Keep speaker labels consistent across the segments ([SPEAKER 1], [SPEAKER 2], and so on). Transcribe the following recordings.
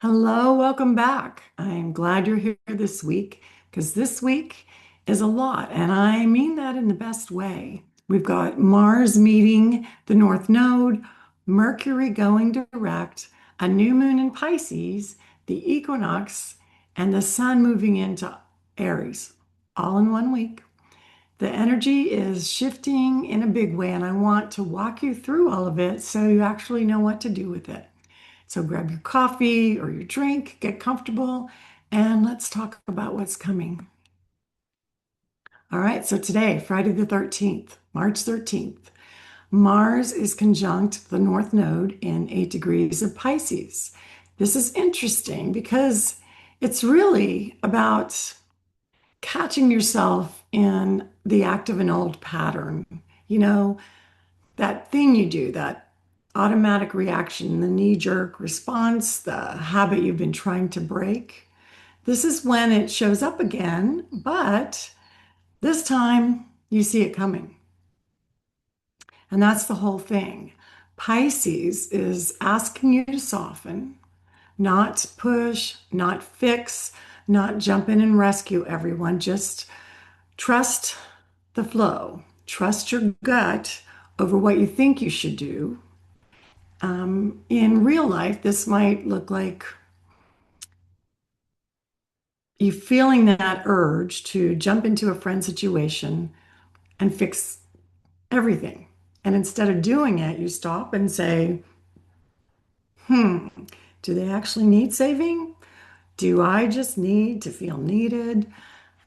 [SPEAKER 1] Hello, welcome back. I'm glad you're here this week because this week is a lot, and I mean that in the best way. We've got Mars meeting the North Node, Mercury going direct, a new moon in Pisces, the equinox, and the sun moving into Aries, all in one week. The energy is shifting in a big way, and I want to walk you through all of it so you actually know what to do with it. So grab your coffee or your drink, get comfortable, and let's talk about what's coming. All right, so today, Friday the 13th, March 13th, Mars is conjunct the North Node in 8 degrees of Pisces. This is interesting because it's really about catching yourself in the act of an old pattern. You know, that thing you do, that automatic reaction, the knee-jerk response, the habit you've been trying to break. This is when it shows up again, but this time you see it coming. And that's the whole thing. Pisces is asking you to soften, not push, not fix, not jump in and rescue everyone. Just trust the flow, trust your gut over what you think you should do. In real life, this might look like you feeling that urge to jump into a friend situation and fix everything. And instead of doing it, you stop and say, hmm, do they actually need saving? Do I just need to feel needed?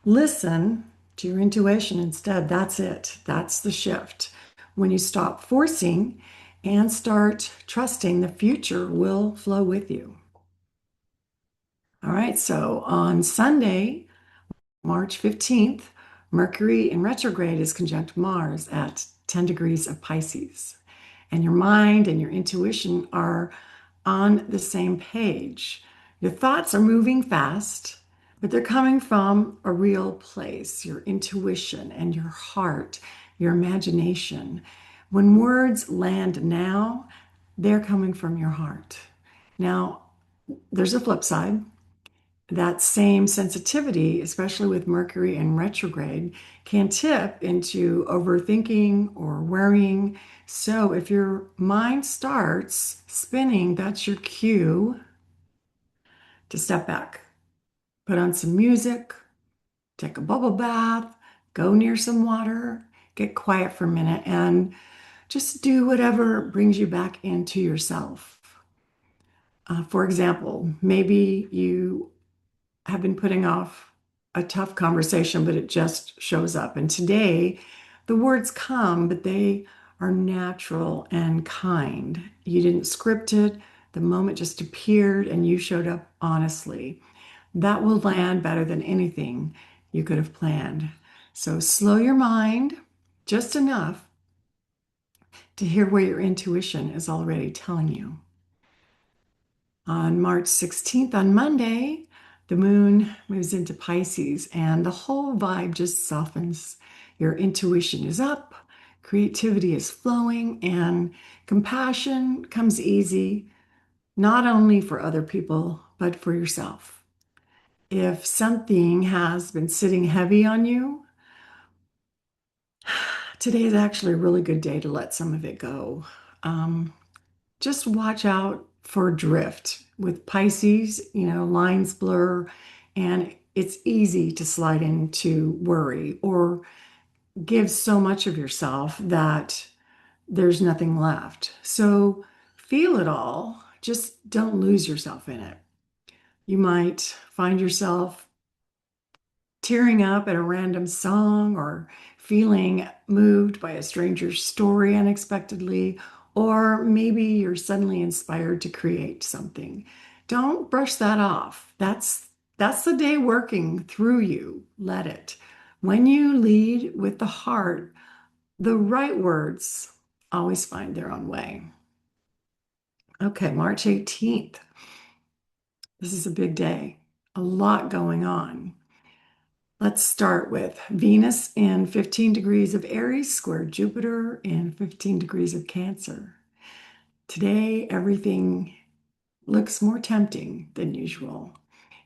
[SPEAKER 1] Listen to your intuition instead. That's it. That's the shift. When you stop forcing and start trusting, the future will flow with you. All right, so on Sunday, March 15th, Mercury in retrograde is conjunct Mars at 10 degrees of Pisces. And your mind and your intuition are on the same page. Your thoughts are moving fast, but they're coming from a real place, your intuition and your heart, your imagination. When words land now, they're coming from your heart. Now, there's a flip side. That same sensitivity, especially with Mercury in retrograde, can tip into overthinking or worrying. So if your mind starts spinning, that's your cue to step back, put on some music, take a bubble bath, go near some water, get quiet for a minute, and just do whatever brings you back into yourself. For example, maybe you have been putting off a tough conversation, but it just shows up. And today, the words come, but they are natural and kind. You didn't script it, the moment just appeared, and you showed up honestly. That will land better than anything you could have planned. So slow your mind just enough to hear where your intuition is already telling you. On March 16th, on Monday, the moon moves into Pisces and the whole vibe just softens. Your intuition is up, creativity is flowing, and compassion comes easy, not only for other people, but for yourself. If something has been sitting heavy on you, today is actually a really good day to let some of it go. Um, just watch out for drift. With Pisces, lines blur and it's easy to slide into worry or give so much of yourself that there's nothing left. So feel it all, just don't lose yourself in it. You might find yourself tearing up at a random song or feeling moved by a stranger's story unexpectedly, or maybe you're suddenly inspired to create something. Don't brush that off. That's the day working through you. Let it. When you lead with the heart, the right words always find their own way. Okay, March 18th. This is a big day. A lot going on. Let's start with Venus in 15 degrees of Aries, square Jupiter in 15 degrees of Cancer. Today, everything looks more tempting than usual.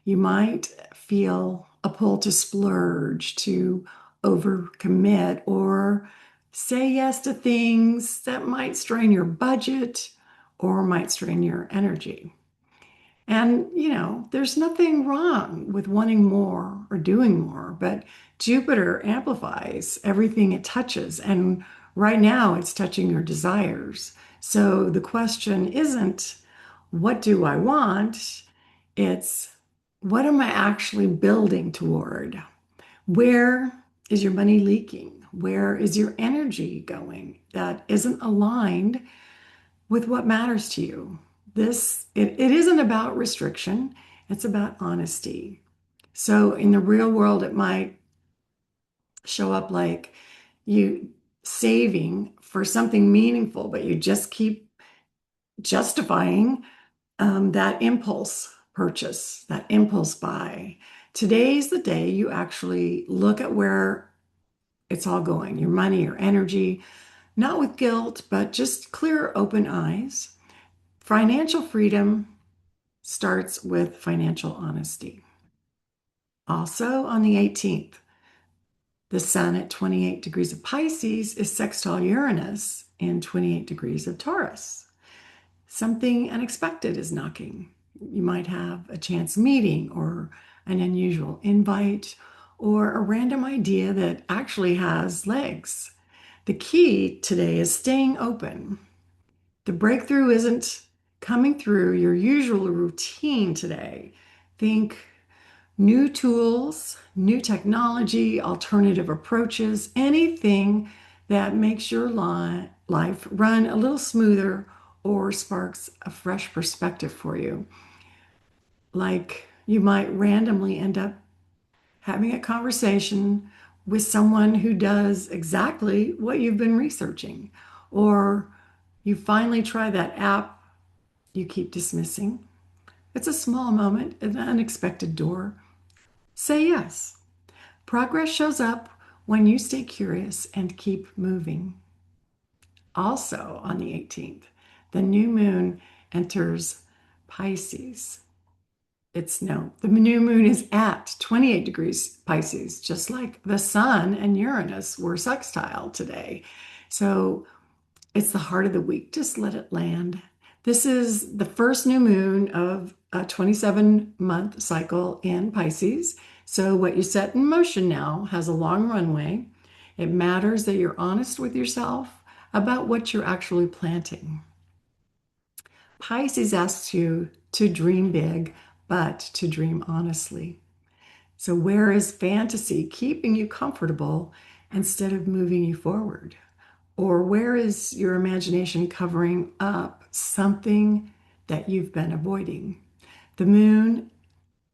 [SPEAKER 1] You might feel a pull to splurge, to overcommit, or say yes to things that might strain your budget or might strain your energy. And, there's nothing wrong with wanting more or doing more, but Jupiter amplifies everything it touches. And right now it's touching your desires. So the question isn't, what do I want? It's, what am I actually building toward? Where is your money leaking? Where is your energy going that isn't aligned with what matters to you? It isn't about restriction, it's about honesty. So in the real world, it might show up like you saving for something meaningful, but you just keep justifying that impulse purchase, that impulse buy. Today's the day you actually look at where it's all going, your money, your energy, not with guilt, but just clear, open eyes. Financial freedom starts with financial honesty. Also, on the 18th, the sun at 28 degrees of Pisces is sextile Uranus in 28 degrees of Taurus. Something unexpected is knocking. You might have a chance meeting or an unusual invite or a random idea that actually has legs. The key today is staying open. The breakthrough isn't coming through your usual routine today. Think new tools, new technology, alternative approaches, anything that makes your life run a little smoother or sparks a fresh perspective for you. Like you might randomly end up having a conversation with someone who does exactly what you've been researching, or you finally try that app you keep dismissing. It's a small moment, an unexpected door. Say yes. Progress shows up when you stay curious and keep moving. Also, on the 18th, the new moon enters Pisces. The new moon is at 28 degrees Pisces, just like the sun and Uranus were sextile today. So it's the heart of the week. Just let it land. This is the first new moon of a 27-month cycle in Pisces. So what you set in motion now has a long runway. It matters that you're honest with yourself about what you're actually planting. Pisces asks you to dream big, but to dream honestly. So where is fantasy keeping you comfortable instead of moving you forward? Or where is your imagination covering up something that you've been avoiding? The moon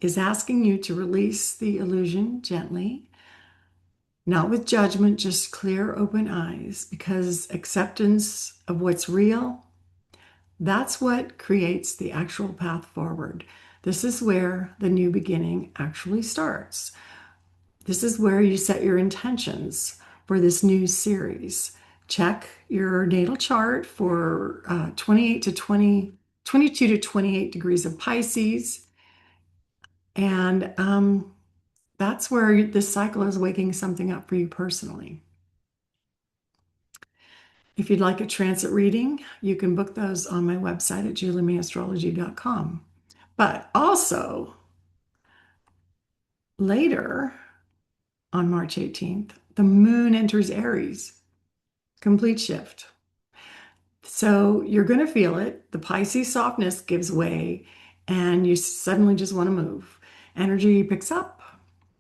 [SPEAKER 1] is asking you to release the illusion gently, not with judgment, just clear, open eyes, because acceptance of what's real, that's what creates the actual path forward. This is where the new beginning actually starts. This is where you set your intentions for this new series. Check your natal chart for 28 to 20, 22 to 28 degrees of Pisces. And that's where this cycle is waking something up for you personally. If you'd like a transit reading, you can book those on my website at juliemayastrology.com. But also, later on March 18th, the moon enters Aries, complete shift. So you're going to feel it. The Pisces softness gives way, and you suddenly just want to move. Energy picks up,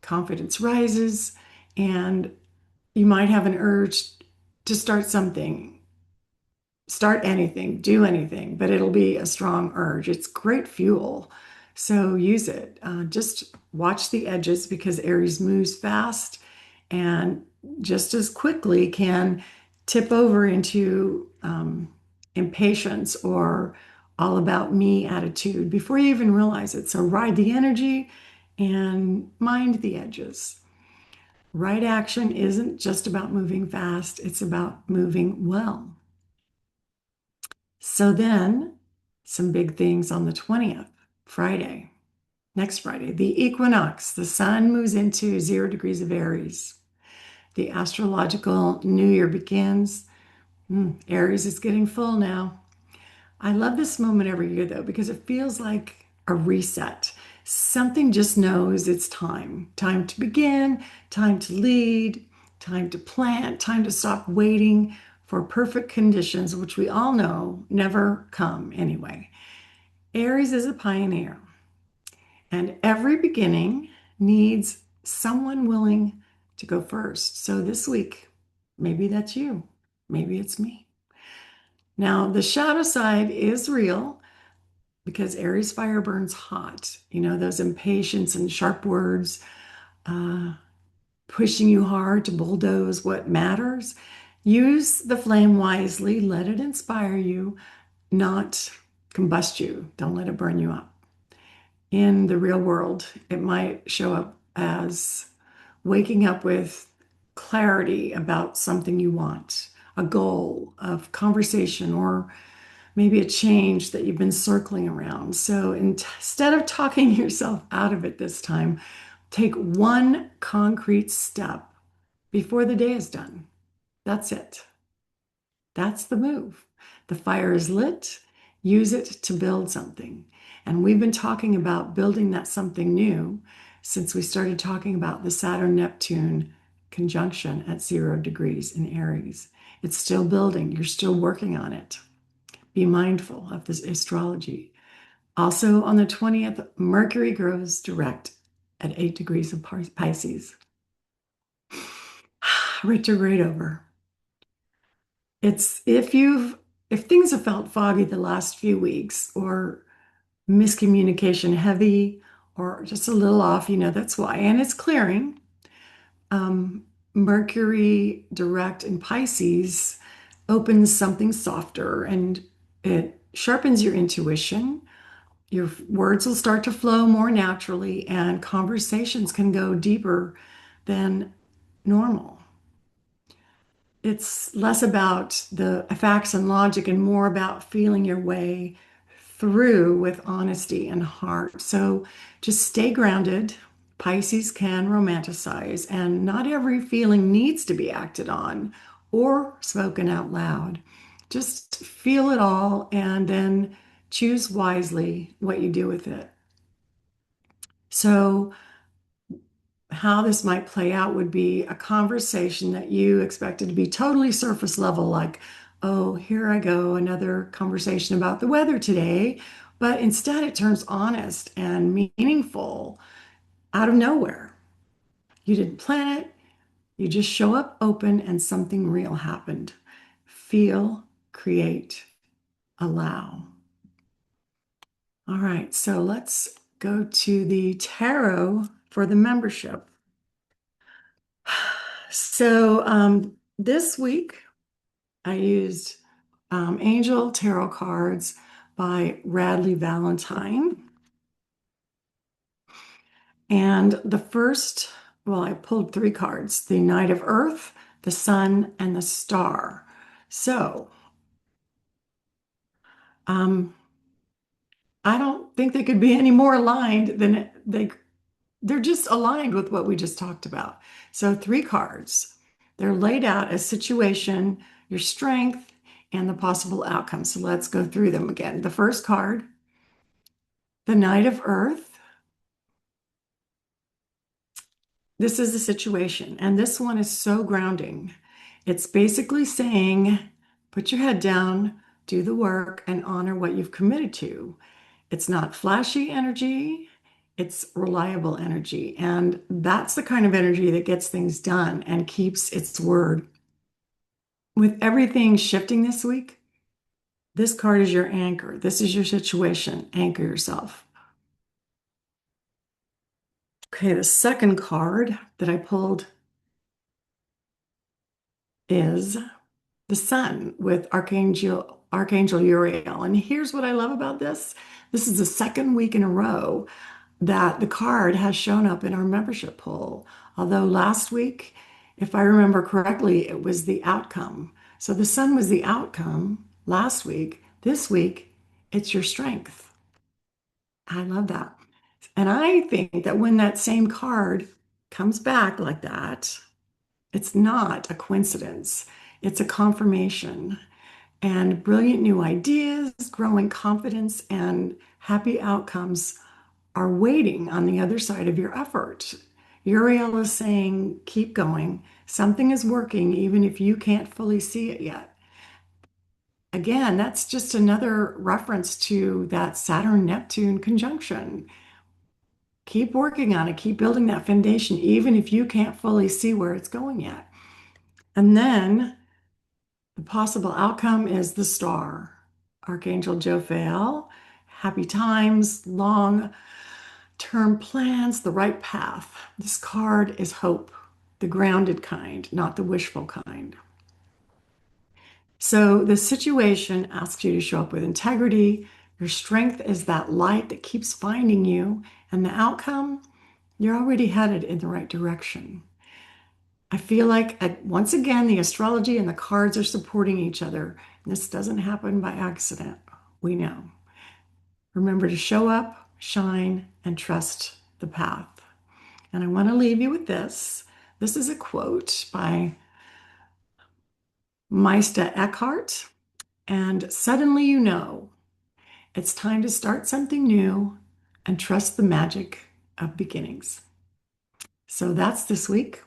[SPEAKER 1] confidence rises, and you might have an urge to start something, start anything, do anything, but it'll be a strong urge. It's great fuel. So use it. Just watch the edges because Aries moves fast and just as quickly can tip over into impatience or all about me attitude before you even realize it. So ride the energy and mind the edges. Right action isn't just about moving fast, it's about moving well. So then some big things on the 20th, Friday, next Friday. The equinox, the sun moves into 0 degrees of Aries. The astrological new year begins. Aries is getting full now. I love this moment every year though, because it feels like a reset. Something just knows it's time. Time to begin, time to lead, time to plant, time to stop waiting for perfect conditions, which we all know never come anyway. Aries is a pioneer, and every beginning needs someone willing to go first. So this week, maybe that's you, maybe it's me. Now, the shadow side is real because Aries fire burns hot. You know, those impatience and sharp words, uh, pushing you hard to bulldoze what matters. Use the flame wisely, let it inspire you, not combust you. Don't let it burn you up. In the real world, it might show up as waking up with clarity about something you want, a goal of conversation, or maybe a change that you've been circling around. So instead of talking yourself out of it this time, take one concrete step before the day is done. That's it. That's the move. The fire is lit. Use it to build something. And we've been talking about building that something new since we started talking about the Saturn-Neptune conjunction at 0 degrees in Aries. It's still building. You're still working on it. Be mindful of this astrology. Also on the 20th, Mercury goes direct at 8 degrees of Pisces. Retrograde over. It's if things have felt foggy the last few weeks or miscommunication heavy or just a little off, you know, that's why. And it's clearing. Um, Mercury direct in Pisces opens something softer and it sharpens your intuition. Your words will start to flow more naturally, and conversations can go deeper than normal. It's less about the facts and logic and more about feeling your way through with honesty and heart. So just stay grounded. Pisces can romanticize, and not every feeling needs to be acted on or spoken out loud. Just feel it all and then choose wisely what you do with it. So, how this might play out would be a conversation that you expected to be totally surface level, like, oh, here I go, another conversation about the weather today. But instead, it turns honest and meaningful out of nowhere. You didn't plan it, you just show up open, and something real happened. Feel, create, allow. All right, so let's go to the tarot for the membership. So this week I used Angel Tarot cards by Radley Valentine. And the first, well, I pulled 3 cards, the Knight of Earth, the Sun, and the Star. So um, I don't think they could be any more aligned than they're just aligned with what we just talked about. So 3 cards. They're laid out as situation, your strength, and the possible outcome. So let's go through them again. The first card, the Knight of Earth. This is the situation, and this one is so grounding. It's basically saying, put your head down, do the work, and honor what you've committed to. It's not flashy energy, it's reliable energy. And that's the kind of energy that gets things done and keeps its word. With everything shifting this week, this card is your anchor. This is your situation. Anchor yourself. Okay, the second card that I pulled is the Sun with Archangel Uriel. And here's what I love about this. This is the second week in a row that the card has shown up in our membership poll. Although last week, if I remember correctly, it was the outcome. So the Sun was the outcome last week. This week, it's your strength. I love that. And I think that when that same card comes back like that, it's not a coincidence. It's a confirmation. And brilliant new ideas, growing confidence, and happy outcomes are waiting on the other side of your effort. Uriel is saying, keep going. Something is working, even if you can't fully see it yet. Again, that's just another reference to that Saturn-Neptune conjunction. Keep working on it, keep building that foundation, even if you can't fully see where it's going yet. And then the possible outcome is the star. Archangel Jophiel, happy times, long-term plans, the right path. This card is hope, the grounded kind, not the wishful kind. So the situation asks you to show up with integrity. Your strength is that light that keeps finding you, and the outcome, you're already headed in the right direction. I feel like, once again, the astrology and the cards are supporting each other. This doesn't happen by accident. We know. Remember to show up, shine, and trust the path. And I want to leave you with this. This is a quote by Meister Eckhart. And suddenly you know it's time to start something new and trust the magic of beginnings. So that's this week.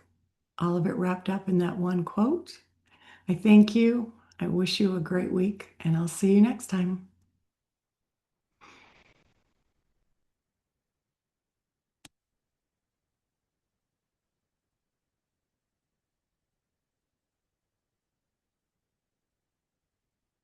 [SPEAKER 1] All of it wrapped up in that one quote. I thank you. I wish you a great week, and I'll see you next time.